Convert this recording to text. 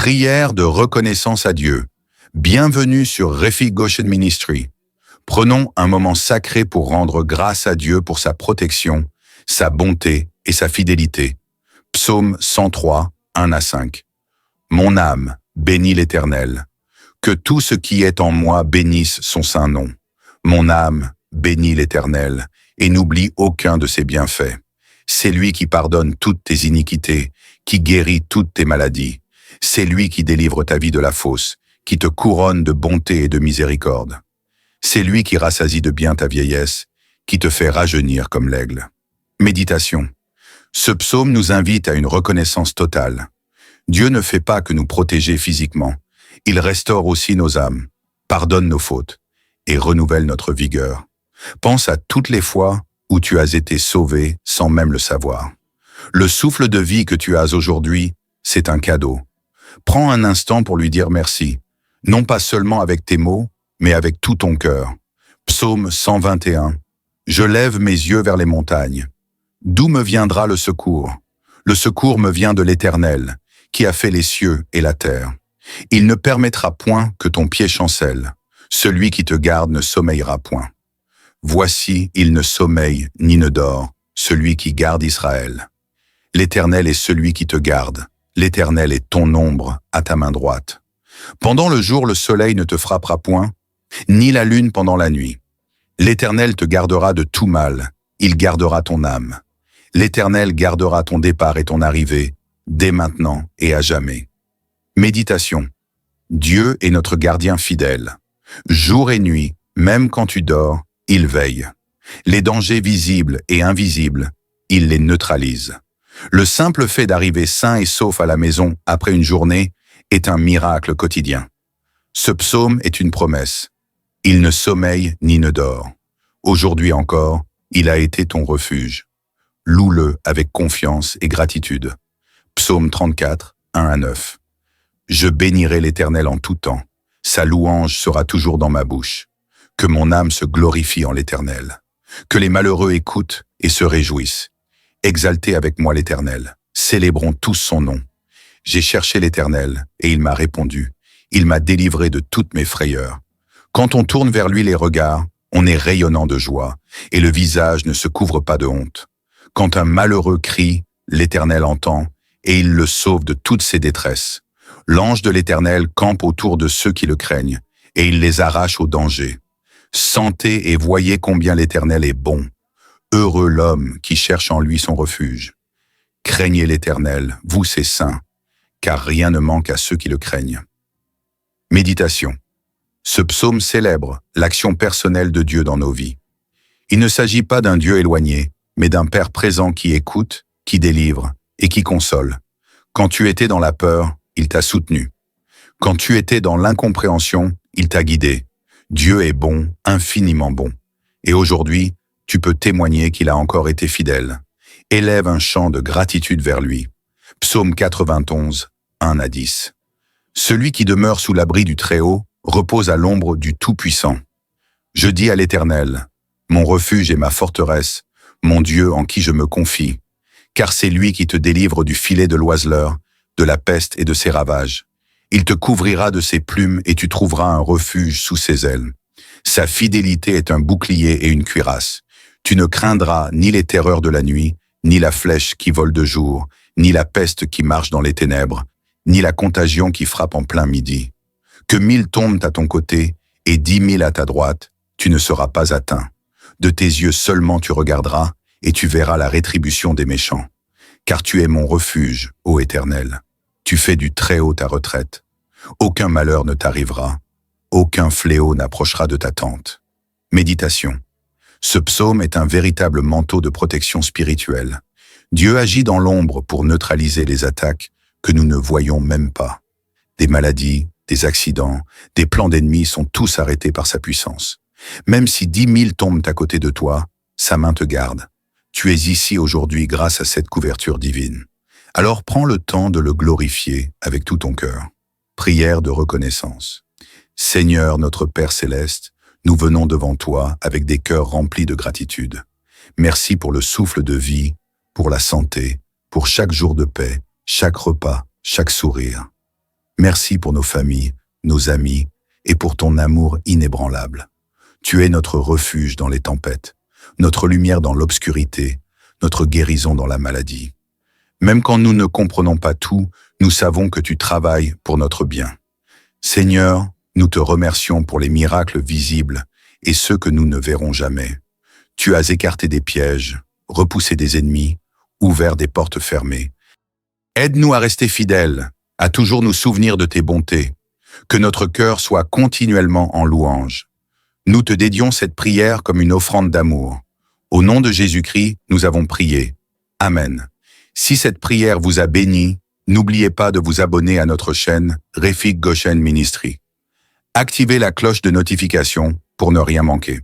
Prière de reconnaissance à Dieu. Bienvenue sur Refi Goshen Ministry. Prenons un moment sacré pour rendre grâce à Dieu pour sa protection, sa bonté et sa fidélité. Psaume 103, 1 à 5. Mon âme, bénis l'Éternel. Que tout ce qui est en moi bénisse son saint nom. Mon âme, bénis l'Éternel, et n'oublie aucun de ses bienfaits. C'est lui qui pardonne toutes tes iniquités, qui guérit toutes tes maladies. C'est lui qui délivre ta vie de la fosse, qui te couronne de bonté et de miséricorde. C'est lui qui rassasie de bien ta vieillesse, qui te fait rajeunir comme l'aigle. Méditation. Ce psaume nous invite à une reconnaissance totale. Dieu ne fait pas que nous protéger physiquement. Il restaure aussi nos âmes, pardonne nos fautes et renouvelle notre vigueur. Pense à toutes les fois où tu as été sauvé sans même le savoir. Le souffle de vie que tu as aujourd'hui, c'est un cadeau. Prends un instant pour lui dire merci, non pas seulement avec tes mots, mais avec tout ton cœur. Psaume 121. Je lève mes yeux vers les montagnes. D'où me viendra le secours? Le secours me vient de l'Éternel, qui a fait les cieux et la terre. Il ne permettra point que ton pied chancelle. Celui qui te garde ne sommeillera point. Voici, il ne sommeille ni ne dort, celui qui garde Israël. L'Éternel est celui qui te garde. L'Éternel est ton ombre à ta main droite. Pendant le jour, le soleil ne te frappera point, ni la lune pendant la nuit. L'Éternel te gardera de tout mal, il gardera ton âme. L'Éternel gardera ton départ et ton arrivée, dès maintenant et à jamais. Méditation. Dieu est notre gardien fidèle. Jour et nuit, même quand tu dors, il veille. Les dangers visibles et invisibles, il les neutralise. Le simple fait d'arriver sain et sauf à la maison après une journée est un miracle quotidien. Ce psaume est une promesse. Il ne sommeille ni ne dort. Aujourd'hui encore, il a été ton refuge. Loue-le avec confiance et gratitude. Psaume 34, 1 à 9. Je bénirai l'Éternel en tout temps. Sa louange sera toujours dans ma bouche. Que mon âme se glorifie en l'Éternel. Que les malheureux écoutent et se réjouissent. Exaltez avec moi l'Éternel. Célébrons tous son nom. J'ai cherché l'Éternel et il m'a répondu. Il m'a délivré de toutes mes frayeurs. Quand on tourne vers lui les regards, on est rayonnant de joie et le visage ne se couvre pas de honte. Quand un malheureux crie, l'Éternel entend et il le sauve de toutes ses détresses. L'ange de l'Éternel campe autour de ceux qui le craignent et il les arrache au danger. Sentez et voyez combien l'Éternel est bon. Heureux l'homme qui cherche en lui son refuge. Craignez l'Éternel, vous ses saints, car rien ne manque à ceux qui le craignent. Méditation. Ce psaume célèbre l'action personnelle de Dieu dans nos vies. Il ne s'agit pas d'un Dieu éloigné, mais d'un Père présent qui écoute, qui délivre et qui console. Quand tu étais dans la peur, il t'a soutenu. Quand tu étais dans l'incompréhension, il t'a guidé. Dieu est bon, infiniment bon. Et aujourd'hui, tu peux témoigner qu'il a encore été fidèle. Élève un chant de gratitude vers lui. Psaume 91, 1 à 10. Celui qui demeure sous l'abri du Très-Haut repose à l'ombre du Tout-Puissant. Je dis à l'Éternel, mon refuge et ma forteresse, mon Dieu en qui je me confie, car c'est lui qui te délivre du filet de l'oiseleur, de la peste et de ses ravages. Il te couvrira de ses plumes et tu trouveras un refuge sous ses ailes. Sa fidélité est un bouclier et une cuirasse. Tu ne craindras ni les terreurs de la nuit, ni la flèche qui vole de jour, ni la peste qui marche dans les ténèbres, ni la contagion qui frappe en plein midi. Que 1000 tombent à ton côté et 10 000 à ta droite, tu ne seras pas atteint. De tes yeux seulement tu regarderas et tu verras la rétribution des méchants. Car tu es mon refuge, ô Éternel. Tu fais du Très-Haut ta retraite. Aucun malheur ne t'arrivera. Aucun fléau n'approchera de ta tente. Méditation. Ce psaume est un véritable manteau de protection spirituelle. Dieu agit dans l'ombre pour neutraliser les attaques que nous ne voyons même pas. Des maladies, des accidents, des plans d'ennemis sont tous arrêtés par sa puissance. Même si 10 000 tombent à côté de toi, sa main te garde. Tu es ici aujourd'hui grâce à cette couverture divine. Alors prends le temps de le glorifier avec tout ton cœur. Prière de reconnaissance. Seigneur notre Père céleste, nous venons devant toi avec des cœurs remplis de gratitude. Merci pour le souffle de vie, pour la santé, pour chaque jour de paix, chaque repas, chaque sourire. Merci pour nos familles, nos amis et pour ton amour inébranlable. Tu es notre refuge dans les tempêtes, notre lumière dans l'obscurité, notre guérison dans la maladie. Même quand nous ne comprenons pas tout, nous savons que tu travailles pour notre bien. Seigneur, nous te remercions pour les miracles visibles et ceux que nous ne verrons jamais. Tu as écarté des pièges, repoussé des ennemis, ouvert des portes fermées. Aide-nous à rester fidèles, à toujours nous souvenir de tes bontés, que notre cœur soit continuellement en louange. Nous te dédions cette prière comme une offrande d'amour. Au nom de Jésus-Christ, nous avons prié. Amen. Si cette prière vous a béni, n'oubliez pas de vous abonner à notre chaîne Refik Goshen Ministry. Activez la cloche de notification pour ne rien manquer.